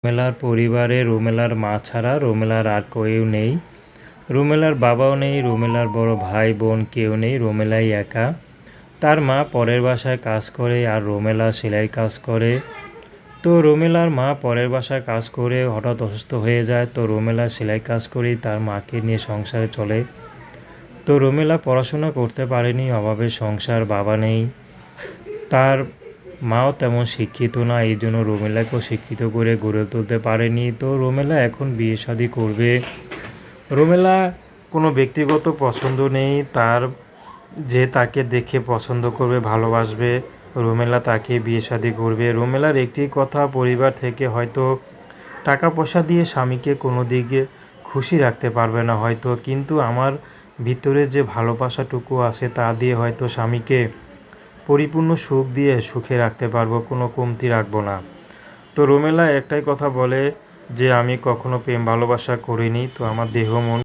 রুমেলার পরিবারে রুমেলার মা ছাড়া রুমেলার আর কেউ নেই। রুমেলার বাবাও নেই, রুমেলার বড় ভাই বোন কেউ নেই, রুমেলাই একা। তার মা পরের বাসায় কাজ করে আর রুমেলা সেলাইয়ের কাজ করে। তো রুমেলার মা পরের বাসায় কাজ করে হঠাৎ অসুস্থ হয়ে যায়। তো রুমেলা সেলাই কাজ করেই তার মাকে নিয়ে সংসারে চলে। তো রুমেলা পড়াশোনা করতে পারেনি, অভাবের সংসার, বাবা নেই। তার মাও তেমন শিক্ষিত না, এই জন্য রুমেলাকেও শিক্ষিত করে গড়ে তুলতে পারেনি। তো রুমেলা এখন বিয়ে শাদী করবে। রুমেলা কোনো ব্যক্তিগত পছন্দ নেই তার, যে তাকে দেখে পছন্দ করবে, ভালোবাসবে, রুমেলা তাকে বিয়ে শাদী করবে। রুমেলার একটি কথা, পরিবার থেকে হয়তো টাকা পয়সা দিয়ে স্বামীকে কোনো দিকে খুশি রাখতে পারবে না হয়তো, কিন্তু আমার ভিতরে যে ভালোবাসাটুকু আছে তা দিয়ে হয়তো স্বামীকে পরিপূর্ণ সুখ দিয়ে সুখে রাখতে পারবো, কোনো কমতি রাখবো না। তো রুমেলা একটাই কথা বলে যে আমি কখনো প্রেম ভালোবাসা করিনি, তো আমার দেহ মন